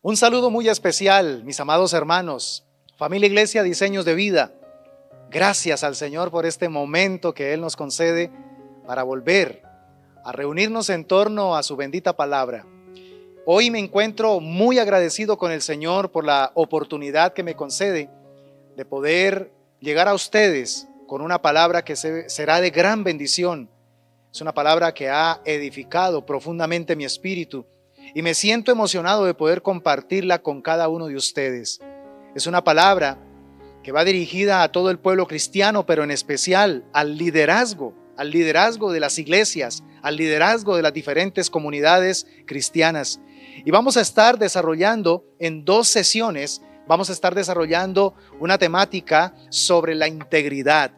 Un saludo muy especial, mis amados hermanos, familia Iglesia Diseños de Vida. Gracias al Señor por este momento que Él nos concede para volver a reunirnos en torno a su bendita palabra. Hoy me encuentro muy agradecido con el Señor por la oportunidad que me concede de poder llegar a ustedes con una palabra que será de gran bendición. Es una palabra que ha edificado profundamente mi espíritu y me siento emocionado de poder compartirla con cada uno de ustedes. Es una palabra que va dirigida a todo el pueblo cristiano, pero en especial al liderazgo de las iglesias, al liderazgo de las diferentes comunidades cristianas. Y vamos a estar desarrollando en 2 sesiones, vamos a estar desarrollando una temática sobre la integridad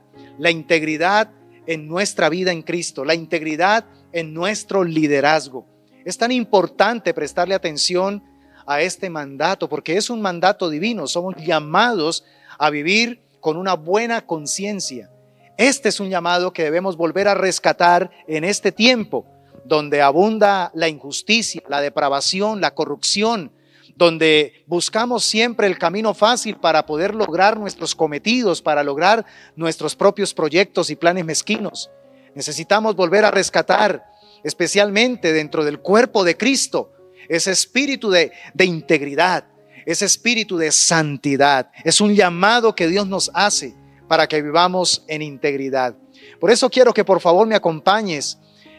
en nuestra vida en Cristo, la integridad en nuestro liderazgo. Es tan importante prestarle atención a este mandato porque es un mandato divino. Somos llamados a vivir con una buena conciencia. Este es un llamado que debemos volver a rescatar en este tiempo donde abunda la injusticia, la depravación, la corrupción, donde buscamos siempre el camino fácil para poder lograr nuestros cometidos, para lograr nuestros propios proyectos y planes mezquinos. Necesitamos volver a rescatar, especialmente dentro del cuerpo de Cristo, ese espíritu de integridad, ese espíritu de santidad. Es un llamado que Dios nos hace para que vivamos en integridad. Por eso quiero que por favor me acompañes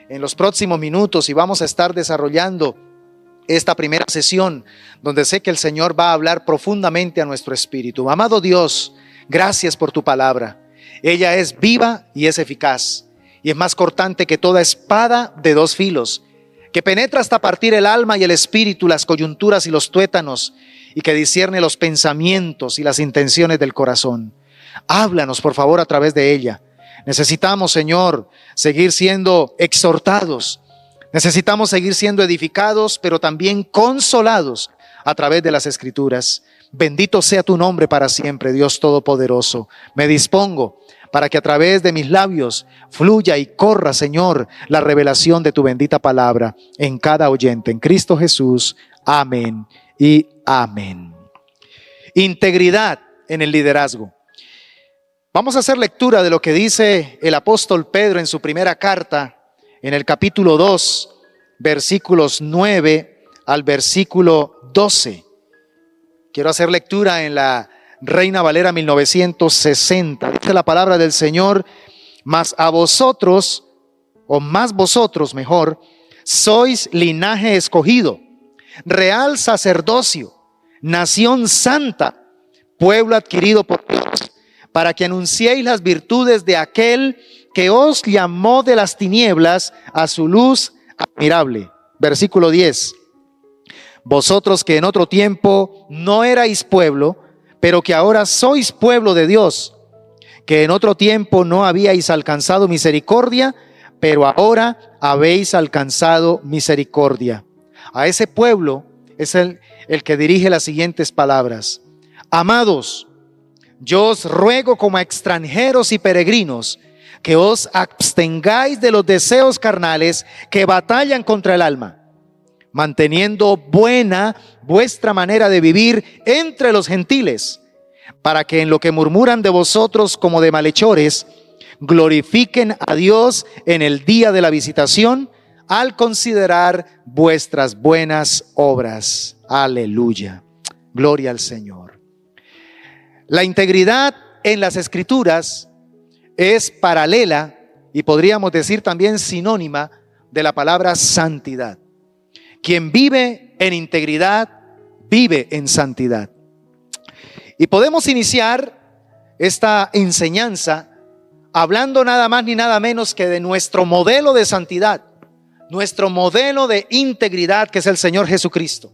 en los próximos minutos y vamos a estar desarrollando esta primera sesión donde sé que el Señor va a hablar profundamente a nuestro espíritu. Amado Dios, gracias por tu palabra. Ella es viva y es eficaz y es más cortante que toda espada de 2 filos, que penetra hasta partir el alma y el espíritu, las coyunturas y los tuétanos, y que discierne los pensamientos y las intenciones del corazón. Háblanos, por favor, a través de ella. Necesitamos, Señor, seguir siendo exhortados. Necesitamos seguir siendo edificados, pero también consolados a través de las Escrituras. Bendito sea tu nombre para siempre, Dios Todopoderoso. Me dispongo para que a través de mis labios fluya y corra, Señor, la revelación de tu bendita palabra en cada oyente. En Cristo Jesús. Amén y amén. Integridad en el liderazgo. Vamos a hacer lectura de lo que dice el apóstol Pedro en su primera carta, en el capítulo 2, versículos 9 al versículo 12. Quiero hacer lectura en la Reina Valera 1960. Dice la palabra del Señor: más vosotros mejor, sois linaje escogido, real sacerdocio, nación santa, pueblo adquirido por Dios, para que anunciéis las virtudes de aquel que os llamó de las tinieblas a su luz admirable. Versículo 10. Vosotros que en otro tiempo no erais pueblo, pero que ahora sois pueblo de Dios, que en otro tiempo no habíais alcanzado misericordia, pero ahora habéis alcanzado misericordia. A ese pueblo es el que dirige las siguientes palabras: amados, yo os ruego como a extranjeros y peregrinos que os abstengáis de los deseos carnales que batallan contra el alma, manteniendo buena vuestra manera de vivir entre los gentiles, para que en lo que murmuran de vosotros como de malhechores, glorifiquen a Dios en el día de la visitación, al considerar vuestras buenas obras. Aleluya. Gloria al Señor. La integridad en las Escrituras es paralela y podríamos decir también sinónima de la palabra santidad. Quien vive en integridad, vive en santidad. Y podemos iniciar esta enseñanza hablando nada más ni nada menos que de nuestro modelo de santidad, nuestro modelo de integridad, que es el Señor Jesucristo.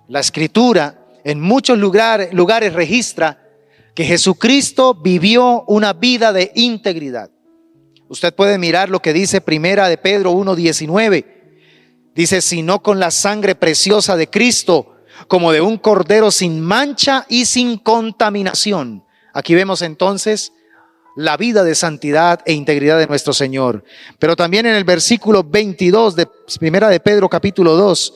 La Escritura en muchos lugares registra que Jesucristo vivió una vida de integridad. Usted puede mirar lo que dice Primera de Pedro 1:19. Dice: sino con la sangre preciosa de Cristo, como de un cordero sin mancha y sin contaminación. Aquí vemos entonces la vida de santidad e integridad de nuestro Señor. Pero también en el versículo 22 de Primera de Pedro capítulo 2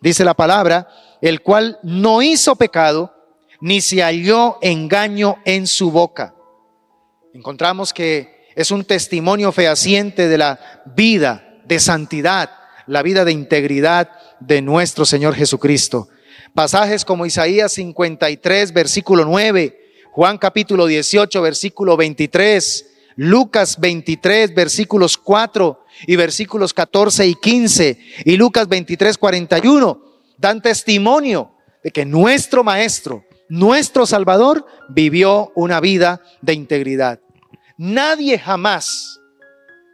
dice la palabra el cual no hizo pecado, ni se halló engaño en su boca. Encontramos que es un testimonio fehaciente de la vida de santidad, la vida de integridad de nuestro Señor Jesucristo. Pasajes como Isaías 53, versículo 9, Juan capítulo 18, versículo 23, Lucas 23, versículos 4 y versículos 14 y 15, y Lucas 23, 41, dan testimonio de que nuestro Maestro, nuestro Salvador, vivió una vida de integridad. Nadie jamás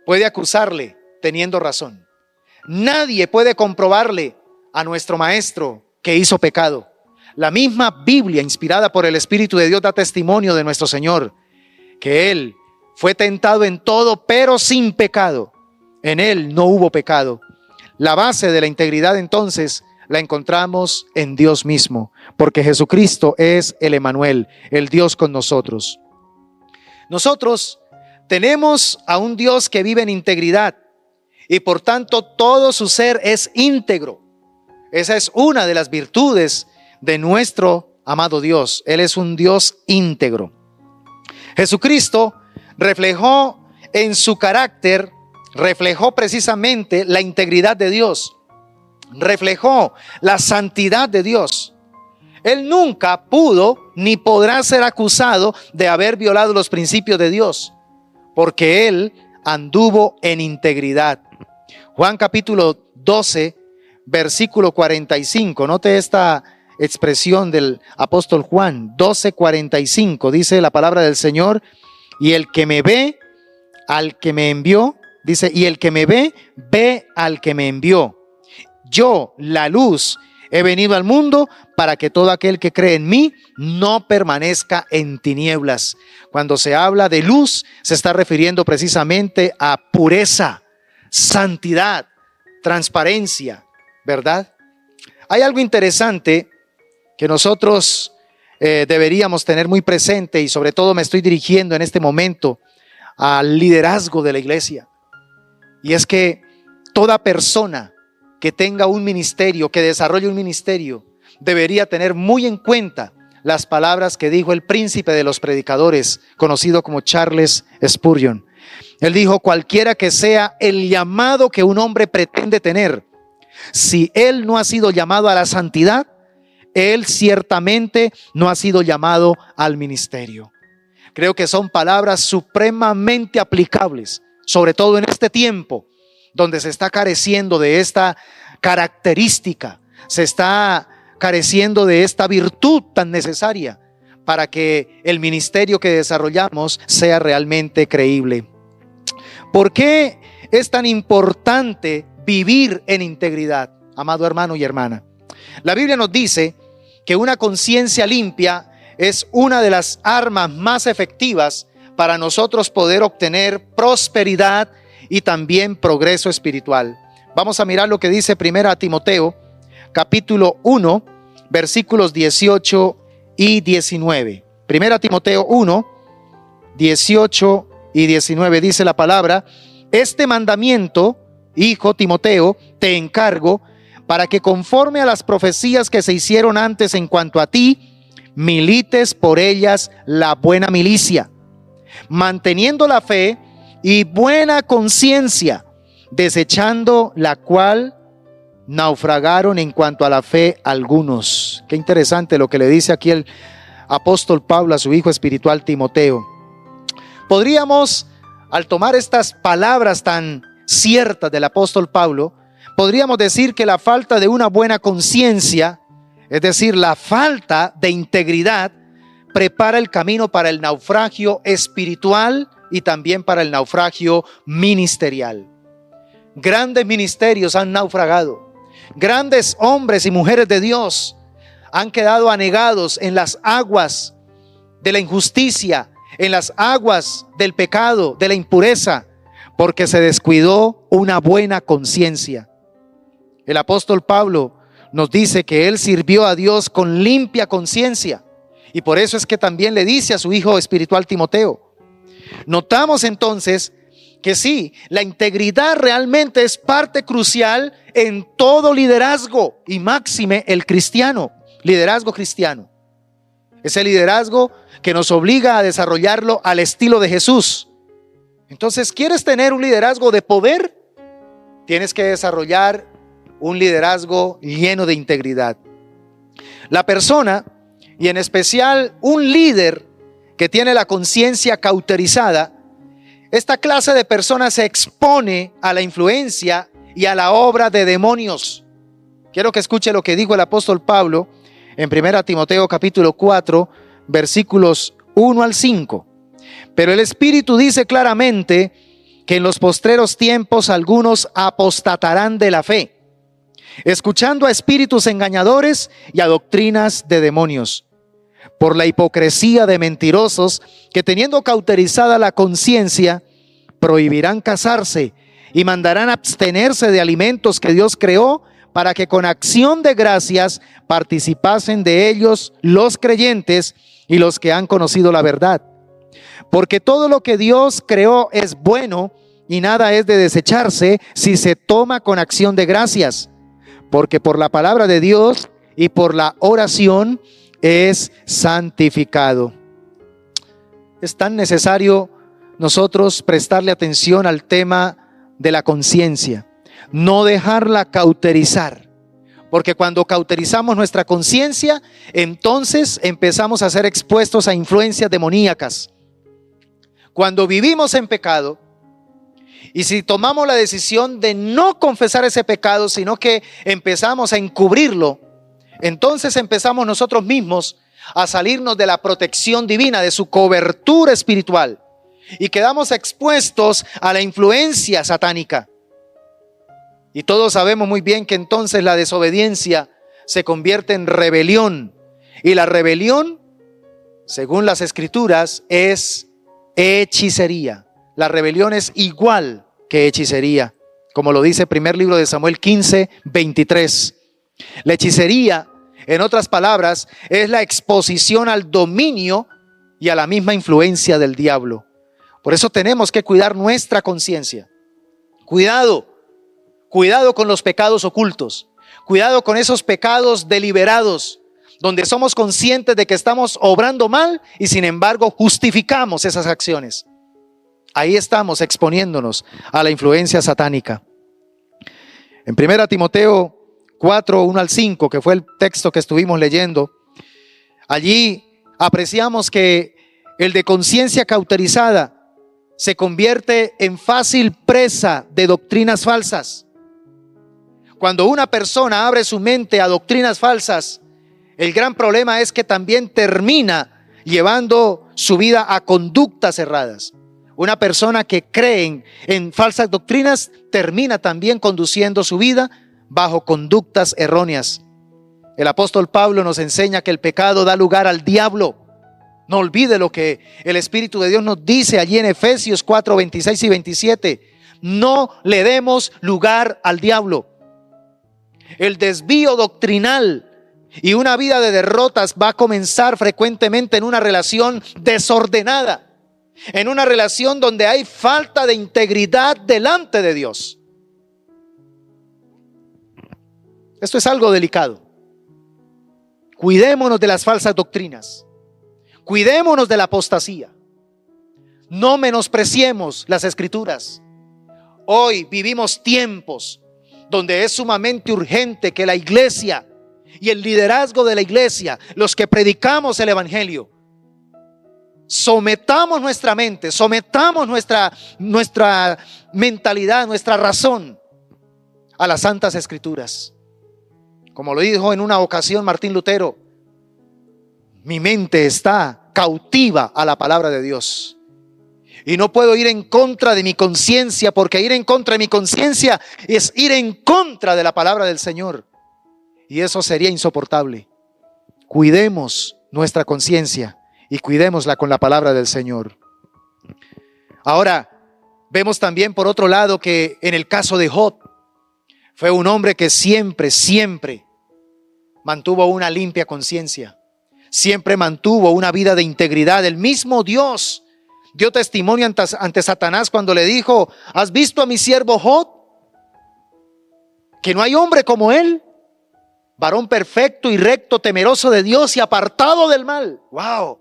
puede acusarle teniendo razón. Nadie puede comprobarle a nuestro Maestro que hizo pecado. La misma Biblia, inspirada por el Espíritu de Dios, da testimonio de nuestro Señor, que Él fue tentado en todo, pero sin pecado. En Él no hubo pecado. La base de la integridad, entonces, la encontramos en Dios mismo, porque Jesucristo es el Emmanuel, el Dios con nosotros. Nosotros tenemos a un Dios que vive en integridad y por tanto todo su ser es íntegro. Esa es una de las virtudes de nuestro amado Dios. Él es un Dios íntegro. Jesucristo reflejó en su carácter, reflejó precisamente la integridad de Dios, reflejó la santidad de Dios. Él nunca pudo ni podrá ser acusado de haber violado los principios de Dios, porque Él anduvo en integridad. Juan capítulo 12, versículo 45. Note esta expresión del apóstol Juan, 12:45. Dice la palabra del Señor: y el que me ve, al que me envió, dice, y el que me ve, ve al que me envió. Yo, la luz, he venido al mundo para que todo aquel que cree en mí no permanezca en tinieblas. Cuando se habla de luz, se está refiriendo precisamente a pureza, santidad, transparencia, ¿verdad? Hay algo interesante que nosotros deberíamos tener muy presente, y sobre todo me estoy dirigiendo en este momento al liderazgo de la iglesia. Y es que toda persona que tenga un ministerio, que desarrolle un ministerio, debería tener muy en cuenta las palabras que dijo el príncipe de los predicadores, conocido como Charles Spurgeon. Él dijo: cualquiera que sea el llamado que un hombre pretende tener, si él no ha sido llamado a la santidad, él ciertamente no ha sido llamado al ministerio. Creo que son palabras supremamente aplicables, sobre todo en este tiempo donde se está careciendo de esta característica, se está careciendo de esta virtud tan necesaria para que el ministerio que desarrollamos sea realmente creíble. ¿Por qué es tan importante vivir en integridad, amado hermano y hermana? La Biblia nos dice que una conciencia limpia es una de las armas más efectivas para nosotros poder obtener prosperidad y también progreso espiritual. Vamos a mirar lo que dice 1 Timoteo, capítulo 1, versículos 18 y 19. 1 Timoteo 1, 18 y 19 dice la palabra: este mandamiento, hijo Timoteo, te encargo, para que conforme a las profecías que se hicieron antes en cuanto a ti, milites por ellas la buena milicia, manteniendo la fe y buena conciencia, desechando la cual naufragaron en cuanto a la fe algunos. Qué interesante lo que le dice aquí el apóstol Pablo a su hijo espiritual Timoteo. Podríamos, al tomar estas palabras tan ciertas del apóstol Pablo, podríamos decir que la falta de una buena conciencia, es decir, la falta de integridad, prepara el camino para el naufragio espiritual y también para el naufragio ministerial. Grandes ministerios han naufragado. Grandes hombres y mujeres de Dios han quedado anegados en las aguas de la injusticia, en las aguas del pecado, de la impureza, porque se descuidó una buena conciencia. El apóstol Pablo nos dice que él sirvió a Dios con limpia conciencia, y por eso es que también le dice a su hijo espiritual Timoteo. Notamos entonces que sí, la integridad realmente es parte crucial en todo liderazgo y máxime el cristiano, liderazgo cristiano. Ese liderazgo que nos obliga a desarrollarlo al estilo de Jesús. Entonces, ¿quieres tener un liderazgo de poder? Tienes que desarrollar un liderazgo lleno de integridad. La persona, y en especial un líder que tiene la conciencia cauterizada, esta clase de persona se expone a la influencia y a la obra de demonios. Quiero que escuche lo que dijo el apóstol Pablo en 1 Timoteo capítulo 4, versículos 1 al 5. Pero el Espíritu dice claramente que en los postreros tiempos algunos apostatarán de la fe, escuchando a espíritus engañadores y a doctrinas de demonios, por la hipocresía de mentirosos que, teniendo cauterizada la conciencia, prohibirán casarse y mandarán abstenerse de alimentos que Dios creó, para que con acción de gracias participasen de ellos los creyentes y los que han conocido la verdad. Porque todo lo que Dios creó es bueno, y nada es de desecharse si se toma con acción de gracias, porque por la palabra de Dios y por la oración es santificado. Es tan necesario nosotros prestarle atención al tema de la conciencia, no dejarla cauterizar, porque cuando cauterizamos nuestra conciencia, entonces empezamos a ser expuestos a influencias demoníacas. Cuando vivimos en pecado, y si tomamos la decisión de no confesar ese pecado, sino que empezamos a encubrirlo, entonces empezamos nosotros mismos a salirnos de la protección divina, de su cobertura espiritual, y quedamos expuestos a la influencia satánica. Y todos sabemos muy bien que entonces la desobediencia se convierte en rebelión, y la rebelión, según las Escrituras, es hechicería. La rebelión es igual que hechicería, como lo dice el primer libro de Samuel 15, 23. La hechicería, en otras palabras, es la exposición al dominio y a la misma influencia del diablo. Por eso tenemos que cuidar nuestra conciencia. Cuidado con los pecados ocultos. Cuidado con esos pecados deliberados, donde somos conscientes de que estamos obrando mal y sin embargo justificamos esas acciones. Ahí estamos exponiéndonos a la influencia satánica. En 1 Timoteo 4, 1 al 5, que fue el texto que estuvimos leyendo, allí apreciamos que el de conciencia cauterizada se convierte en fácil presa de doctrinas falsas. Cuando una persona abre su mente a doctrinas falsas, el gran problema es que también termina llevando su vida a conductas erradas. Una persona que cree en falsas doctrinas termina también conduciendo su vida bajo conductas erróneas. El apóstol Pablo nos enseña que el pecado da lugar al diablo. No olvide lo que el Espíritu de Dios nos dice allí en Efesios 4, 26 y 27. No le demos lugar al diablo. El desvío doctrinal y una vida de derrotas va a comenzar frecuentemente en una relación desordenada, en una relación donde hay falta de integridad delante de Dios. Esto es algo delicado. Cuidémonos de las falsas doctrinas. Cuidémonos de la apostasía. No menospreciemos las Escrituras. Hoy vivimos tiempos donde es sumamente urgente que la iglesia y el liderazgo de la iglesia, los que predicamos el evangelio, sometamos nuestra mente, sometamos nuestra mentalidad, nuestra razón a las santas Escrituras. Como lo dijo en una ocasión Martín Lutero, mi mente está cautiva a la palabra de Dios. Y no puedo ir en contra de mi conciencia, porque ir en contra de mi conciencia es ir en contra de la palabra del Señor. Y eso sería insoportable. Cuidemos nuestra conciencia y cuidémosla con la palabra del Señor. Ahora, vemos también por otro lado que en el caso de Job, fue un hombre que siempre mantuvo una limpia conciencia. Siempre mantuvo una vida de integridad. El mismo Dios dio testimonio ante Satanás cuando le dijo: ¿has visto a mi siervo Job? Que no hay hombre como él, varón perfecto y recto, temeroso de Dios y apartado del mal. ¡Wow!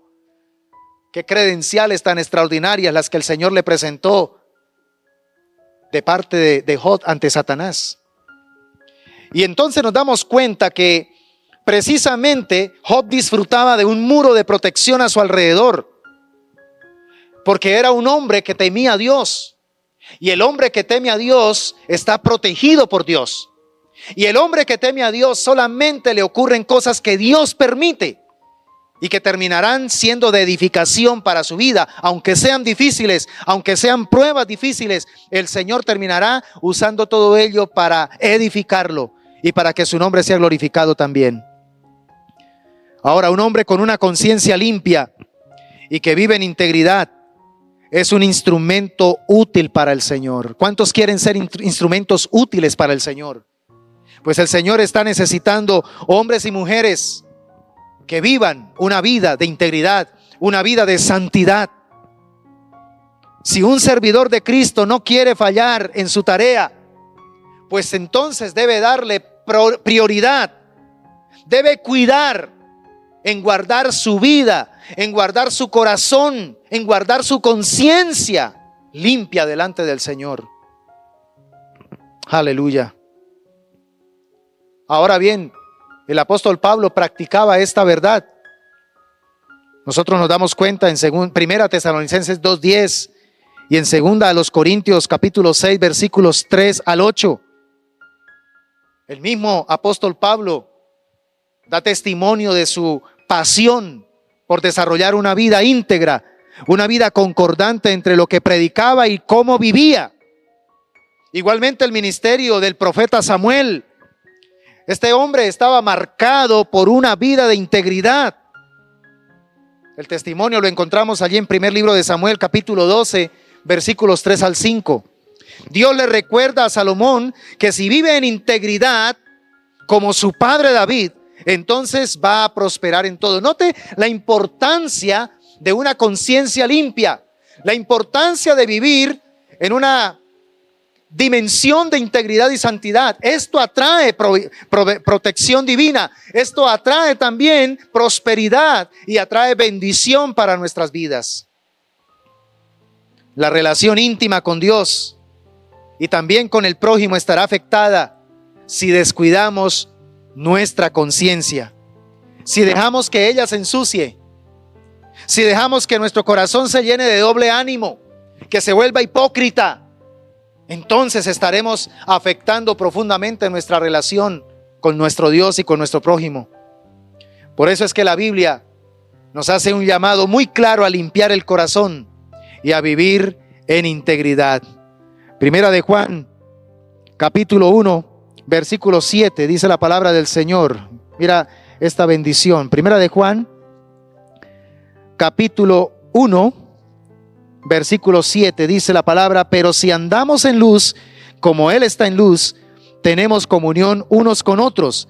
Qué credenciales tan extraordinarias las que el Señor le presentó de parte de Job ante Satanás. Y entonces nos damos cuenta que precisamente Job disfrutaba de un muro de protección a su alrededor, porque era un hombre que temía a Dios. Y el hombre que teme a Dios está protegido por Dios. Y el hombre que teme a Dios solamente le ocurren cosas que Dios permite y que terminarán siendo de edificación para su vida. Aunque sean difíciles, aunque sean pruebas difíciles, el Señor terminará usando todo ello para edificarlo y para que su nombre sea glorificado también. Ahora, un hombre con una conciencia limpia y que vive en integridad es un instrumento útil para el Señor. ¿Cuántos quieren ser instrumentos útiles para el Señor? Pues el Señor está necesitando hombres y mujeres que vivan una vida de integridad, una vida de santidad. Si un servidor de Cristo no quiere fallar en su tarea, pues entonces debe darle prioridad, debe cuidar en guardar su vida, en guardar su corazón, en guardar su conciencia limpia delante del Señor. Aleluya. Ahora bien, el apóstol Pablo practicaba esta verdad. Nosotros nos damos cuenta en 1 Tesalonicenses 2:10 y en 2 Corintios capítulo 6 versículos 3 al 8. El mismo apóstol Pablo da testimonio de su pasión por desarrollar una vida íntegra, una vida concordante entre lo que predicaba y cómo vivía. Igualmente el ministerio del profeta Samuel. Este hombre estaba marcado por una vida de integridad. El testimonio lo encontramos allí en primer libro de Samuel, capítulo 12, versículos 3 al 5. Dios le recuerda a Salomón que si vive en integridad, como su padre David, entonces va a prosperar en todo. Note la importancia de una conciencia limpia, la importancia de vivir en una dimensión de integridad y santidad. Esto atrae protección divina, esto atrae también prosperidad y atrae bendición para nuestras vidas. La relación íntima con Dios y también con el prójimo estará afectada si descuidamos nuestra conciencia, si dejamos que ella se ensucie, si dejamos que nuestro corazón se llene de doble ánimo, que se vuelva hipócrita. Entonces estaremos afectando profundamente nuestra relación con nuestro Dios y con nuestro prójimo. Por eso es que la Biblia nos hace un llamado muy claro a limpiar el corazón y a vivir en integridad. Primera de Juan, capítulo 1, versículo 7, dice la palabra del Señor. Mira esta bendición. Primera de Juan, capítulo 1, versículo 7, dice la palabra: pero si andamos en luz, como Él está en luz, tenemos comunión unos con otros,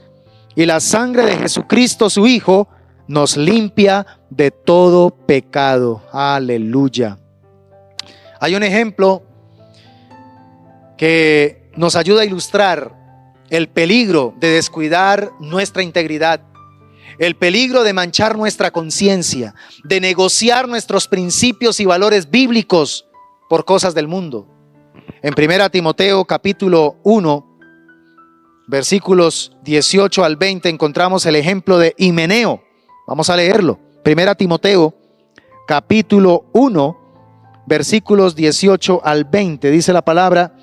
y la sangre de Jesucristo, su Hijo, nos limpia de todo pecado. Aleluya. Hay un ejemplo que nos ayuda a ilustrar el peligro de descuidar nuestra integridad, el peligro de manchar nuestra conciencia, de negociar nuestros principios y valores bíblicos por cosas del mundo. En 1 Timoteo capítulo 1, versículos 18 al 20 encontramos el ejemplo de Himeneo. Vamos a leerlo. 1 Timoteo capítulo 1, versículos 18 al 20. Dice la palabra: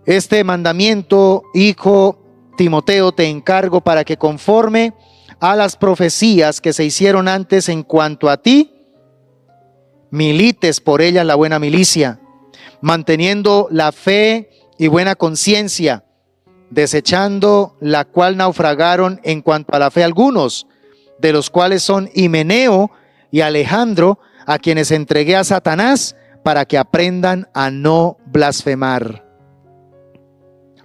este mandamiento, hijo Timoteo, te encargo para que conforme a las profecías que se hicieron antes en cuanto a ti, milites por ellas la buena milicia, manteniendo la fe y buena conciencia, desechando la cual naufragaron en cuanto a la fe algunos, de los cuales son Himeneo y Alejandro, a quienes entregué a Satanás para que aprendan a no blasfemar.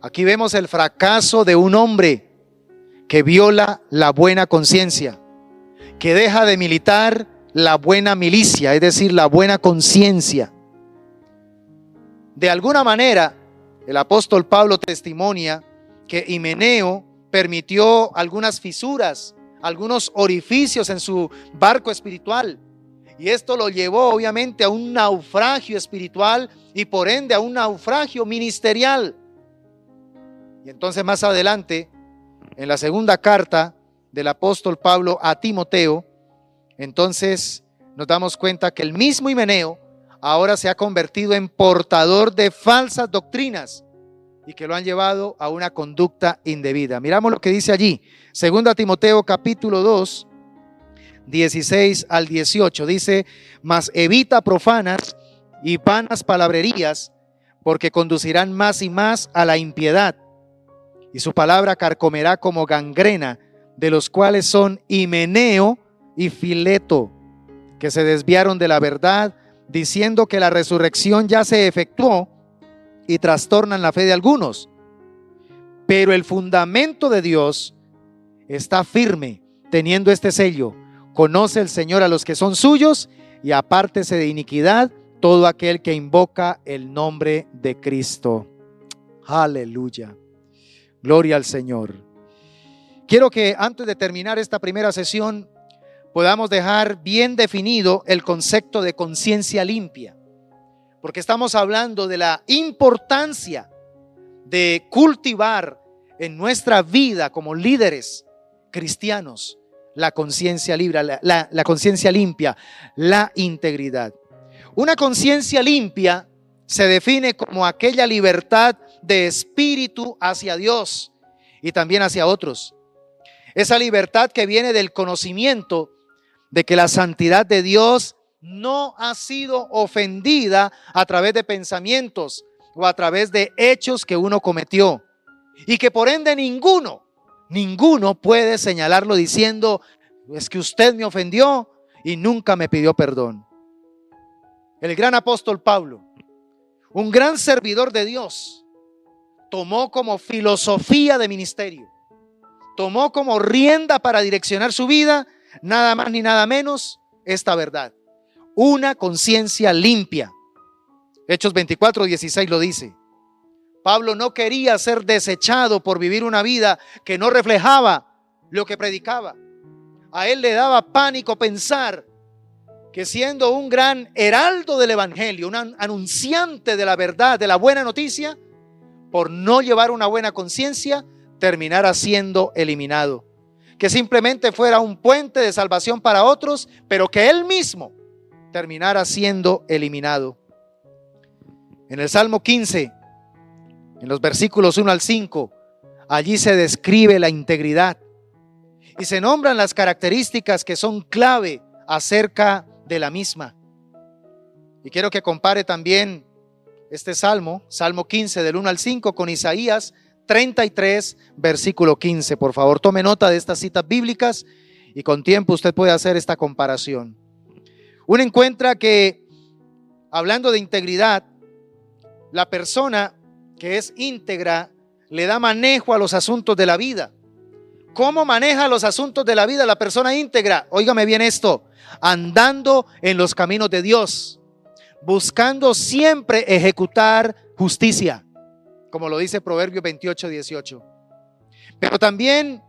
Aquí vemos el fracaso de un hombre que viola la buena conciencia, que deja de militar la buena milicia, es decir, la buena conciencia. De alguna manera, el apóstol Pablo testimonia que Himeneo permitió algunas fisuras, algunos orificios en su barco espiritual. Y esto lo llevó obviamente a un naufragio espiritual y por ende a un naufragio ministerial. Y entonces más adelante, en la segunda carta del apóstol Pablo a Timoteo, entonces nos damos cuenta que el mismo Himeneo ahora se ha convertido en portador de falsas doctrinas y que lo han llevado a una conducta indebida. Miramos lo que dice allí, 2 Timoteo capítulo 2, 16 al 18, dice: mas evita profanas y vanas palabrerías, porque conducirán más y más a la impiedad, y su palabra carcomerá como gangrena, de los cuales son Himeneo y Fileto, que se desviaron de la verdad, diciendo que la resurrección ya se efectuó, y trastornan la fe de algunos. Pero el fundamento de Dios está firme, teniendo este sello: conoce el Señor a los que son suyos, y apártese de iniquidad todo aquel que invoca el nombre de Cristo. Aleluya. Gloria al Señor. Quiero que antes de terminar esta primera sesión podamos dejar bien definido el concepto de conciencia limpia, porque estamos hablando de la importancia de cultivar en nuestra vida como líderes cristianos la conciencia libre, la conciencia limpia, la integridad. Una conciencia limpia se define como aquella libertad de espíritu hacia Dios y también hacia otros. Esa libertad que viene del conocimiento de que la santidad de Dios no ha sido ofendida a través de pensamientos o a través de hechos que uno cometió, y que por ende ninguno puede señalarlo diciendo: es que usted me ofendió y nunca me pidió perdón. El gran apóstol Pablo, un gran servidor de Dios, tomó como filosofía de ministerio, tomó como rienda para direccionar su vida nada más ni nada menos esta verdad: una conciencia limpia. Hechos 24:16 lo dice. Pablo no quería ser desechado por vivir una vida que no reflejaba lo que predicaba. A él le daba pánico pensar que, siendo un gran heraldo del evangelio, un anunciante de la verdad, de la buena noticia, por no llevar una buena conciencia, terminara siendo eliminado. Que simplemente fuera un puente de salvación para otros, pero que él mismo terminara siendo eliminado. En el Salmo 15, en los versículos 1 al 5, allí se describe la integridad y se nombran las características que son clave acerca de la misma. Y quiero que compare también este Salmo 15 del 1 al 5 con Isaías 33, versículo 15. Por favor, tome nota de estas citas bíblicas y con tiempo usted puede hacer esta comparación. Uno encuentra que, hablando de integridad, la persona que es íntegra le da manejo a los asuntos de la vida. ¿Cómo maneja los asuntos de la vida la persona íntegra? Óigame bien esto: andando en los caminos de Dios, buscando siempre ejecutar justicia, como lo dice Proverbios 28:18. Pero también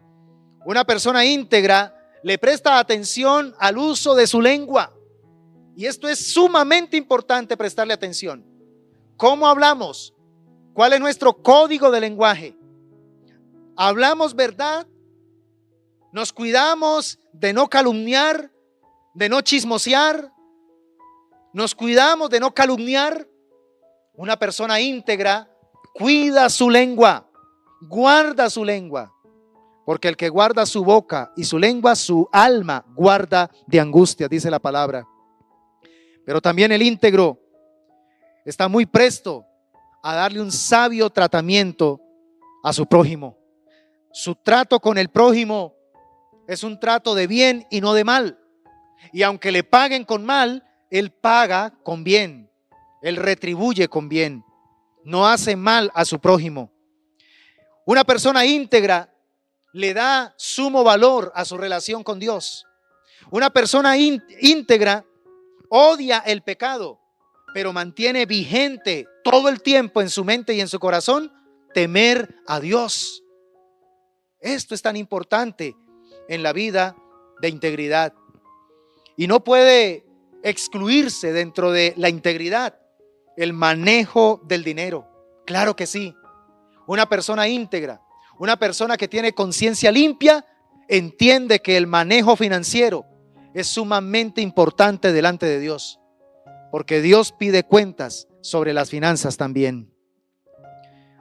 una persona íntegra le presta atención al uso de su lengua. Y esto es sumamente importante, prestarle atención. ¿Cómo hablamos? ¿Cuál es nuestro código de lenguaje? ¿Hablamos verdad? ¿Nos cuidamos de no calumniar, de no chismosear? ¿Nos cuidamos de no calumniar? Una persona íntegra cuida su lengua, guarda su lengua, porque el que guarda su boca y su lengua, su alma guarda de angustia, dice la palabra. Pero también el íntegro está muy presto a darle un sabio tratamiento a su prójimo. Su trato con el prójimo es un trato de bien y no de mal. Y aunque le paguen con mal, él paga con bien. Él retribuye con bien. No hace mal a su prójimo. Una persona íntegra le da sumo valor a su relación con Dios. Una persona íntegra odia el pecado, pero mantiene vigente todo el tiempo en su mente y en su corazón temer a Dios. Esto es tan importante en la vida de integridad. Y no puede excluirse dentro de la integridad el manejo del dinero. Claro que sí. Una persona íntegra, una persona que tiene conciencia limpia, entiende que el manejo financiero es sumamente importante delante de Dios, porque Dios pide cuentas sobre las finanzas también.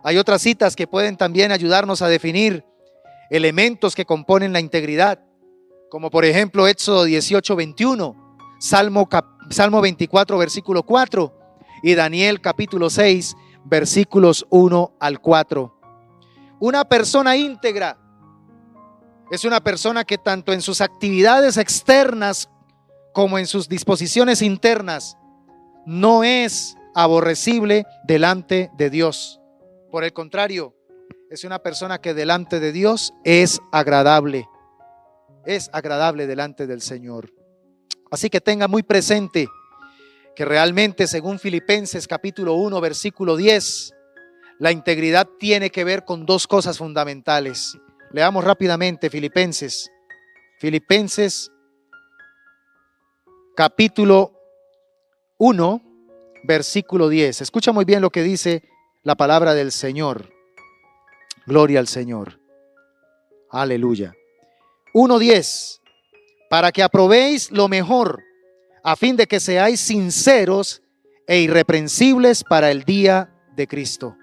Hay otras citas que pueden también ayudarnos a definir elementos que componen la integridad, como por ejemplo Éxodo 18:21, Salmo 24 versículo 4 y Daniel capítulo 6 versículos 1 al 4. Una persona íntegra es una persona que tanto en sus actividades externas como en sus disposiciones internas no es aborrecible delante de Dios. Por el contrario, es una persona que delante de Dios es agradable delante del Señor. Así que tenga muy presente que realmente, según Filipenses capítulo 1 versículo 10, la integridad tiene que ver con dos cosas fundamentales. Leamos rápidamente Filipenses capítulo 1 versículo 10. Escucha muy bien lo que dice la palabra del Señor. Gloria al Señor. Aleluya. 1:10. Para que aprobéis lo mejor, a fin de que seáis sinceros e irreprensibles para el día de Cristo.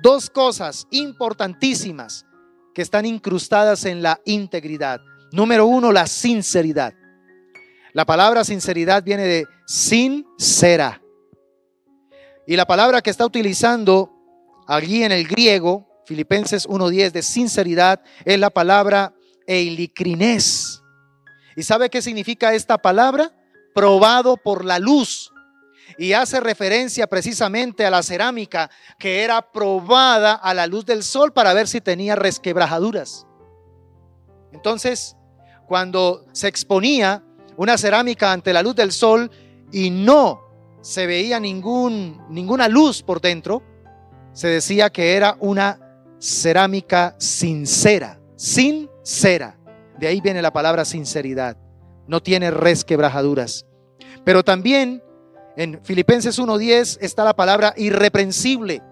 Dos cosas importantísimas que están incrustadas en la integridad. Número uno, la sinceridad. La palabra sinceridad viene de sincera. Y la palabra que está utilizando allí en el griego, Filipenses 1:10, de sinceridad, es la palabra eilikrines. ¿Y sabe qué significa esta palabra? Probado por la luz. Y hace referencia precisamente a la cerámica que era probada a la luz del sol para ver si tenía resquebrajaduras. Entonces, cuando se exponía una cerámica ante la luz del sol y no se veía ninguna luz por dentro, se decía que era una cerámica sincera. De ahí viene la palabra sinceridad. No tiene resquebrajaduras. Pero también en Filipenses 1:10 está la palabra irreprensible,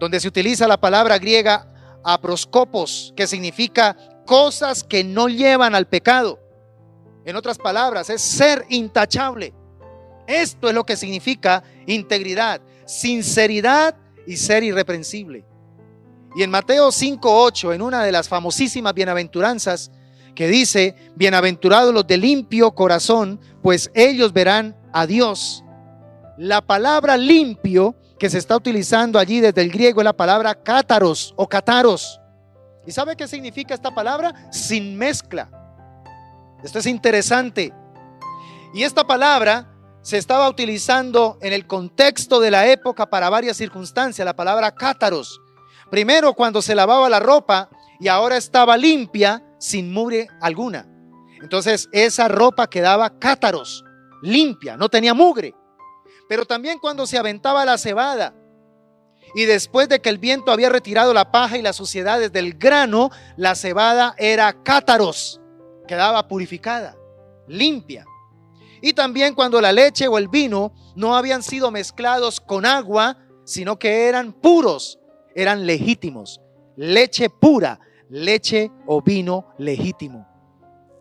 donde se utiliza la palabra griega aproskopos, que significa cosas que no llevan al pecado. En otras palabras, es ser intachable. Esto es lo que significa integridad, sinceridad y ser irreprensible. Y en Mateo 5:8, en una de las famosísimas bienaventuranzas, que dice: bienaventurados los de limpio corazón, pues ellos verán a Dios. La palabra limpio que se está utilizando allí desde el griego es la palabra cátaros o cataros. ¿Y sabe qué significa esta palabra? Sin mezcla. Esto es interesante. Y esta palabra se estaba utilizando en el contexto de la época para varias circunstancias. La palabra cátaros, primero cuando se lavaba la ropa y ahora estaba limpia, sin mugre alguna. Entonces esa ropa quedaba cátaros, limpia, no tenía mugre. Pero también cuando se aventaba la cebada y después de que el viento había retirado la paja y las suciedades del grano, la cebada era cátaros, quedaba purificada, limpia. Y también cuando la leche o el vino no habían sido mezclados con agua, sino que eran puros, eran legítimos. Leche pura, leche o vino legítimo.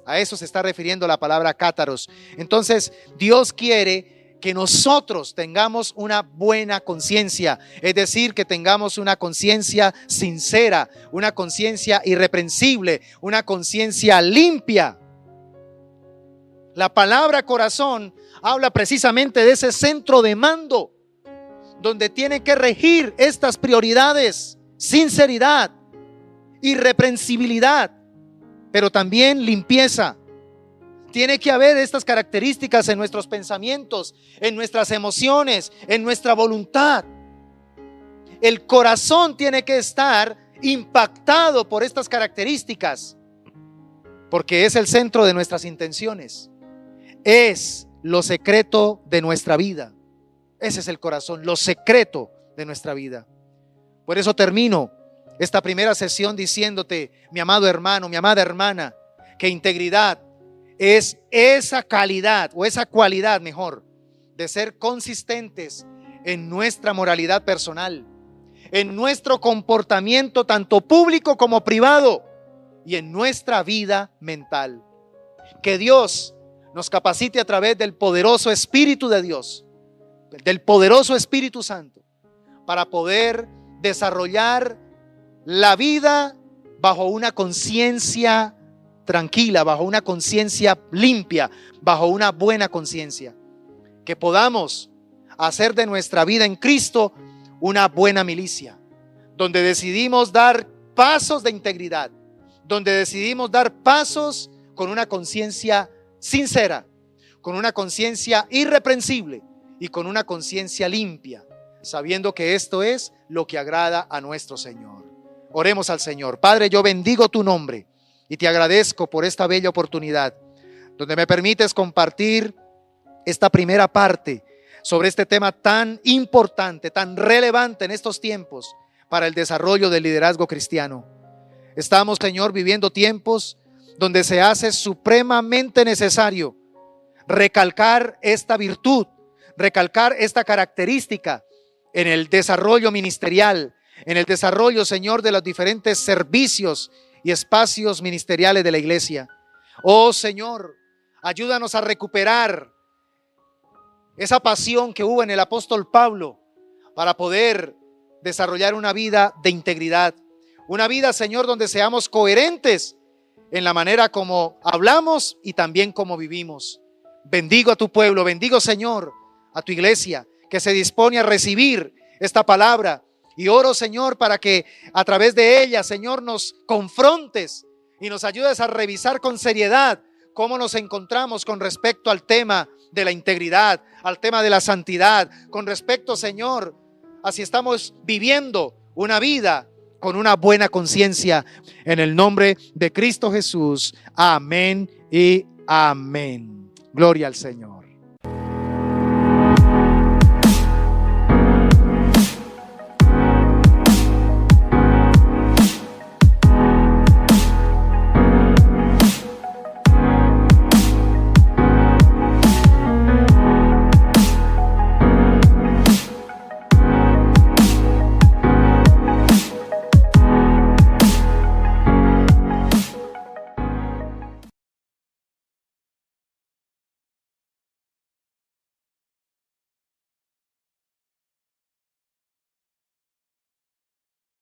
A eso se está refiriendo la palabra cátaros. Entonces, Dios quiere que nosotros tengamos una buena conciencia, es decir, que tengamos una conciencia sincera, una conciencia irreprensible, una conciencia limpia. La palabra corazón habla precisamente de ese centro de mando, donde tiene que regir estas prioridades: sinceridad, irreprensibilidad, pero también limpieza. Tiene que haber estas características en nuestros pensamientos, en nuestras emociones, en nuestra voluntad. El corazón tiene que estar impactado por estas características, porque es el centro de nuestras intenciones, es lo secreto de nuestra vida. Ese es el corazón, lo secreto de nuestra vida. Por eso termino esta primera sesión diciéndote, mi amado hermano, mi amada hermana, que integridad es esa calidad o esa cualidad mejor de ser consistentes en nuestra moralidad personal, en nuestro comportamiento tanto público como privado y en nuestra vida mental. Que Dios nos capacite a través del poderoso Espíritu de Dios, del poderoso Espíritu Santo, para poder desarrollar la vida bajo una conciencia tranquila, bajo una conciencia limpia, bajo una buena conciencia. Que podamos hacer de nuestra vida en Cristo una buena milicia, donde decidimos dar pasos de integridad, donde decidimos dar pasos con una conciencia sincera, con una conciencia irreprensible y con una conciencia limpia, sabiendo que esto es lo que agrada a nuestro Señor. Oremos al Señor. Padre, yo bendigo tu nombre y te agradezco por esta bella oportunidad, donde me permites compartir esta primera parte sobre este tema tan importante, tan relevante en estos tiempos para el desarrollo del liderazgo cristiano. Estamos, Señor, viviendo tiempos donde se hace supremamente necesario recalcar esta virtud, recalcar esta característica en el desarrollo ministerial, en el desarrollo, Señor, de los diferentes servicios y espacios ministeriales de la iglesia. Oh, Señor, ayúdanos a recuperar esa pasión que hubo en el apóstol Pablo para poder desarrollar una vida de integridad. Una vida, Señor, donde seamos coherentes en la manera como hablamos y también como vivimos. Bendigo a tu pueblo, bendigo, Señor, a tu iglesia que se dispone a recibir esta palabra. Y oro, Señor, para que a través de ella, Señor, nos confrontes y nos ayudes a revisar con seriedad cómo nos encontramos con respecto al tema de la integridad, al tema de la santidad, con respecto, Señor, a si estamos viviendo una vida con una buena conciencia. En el nombre de Cristo Jesús. Amén y amén. Gloria al Señor.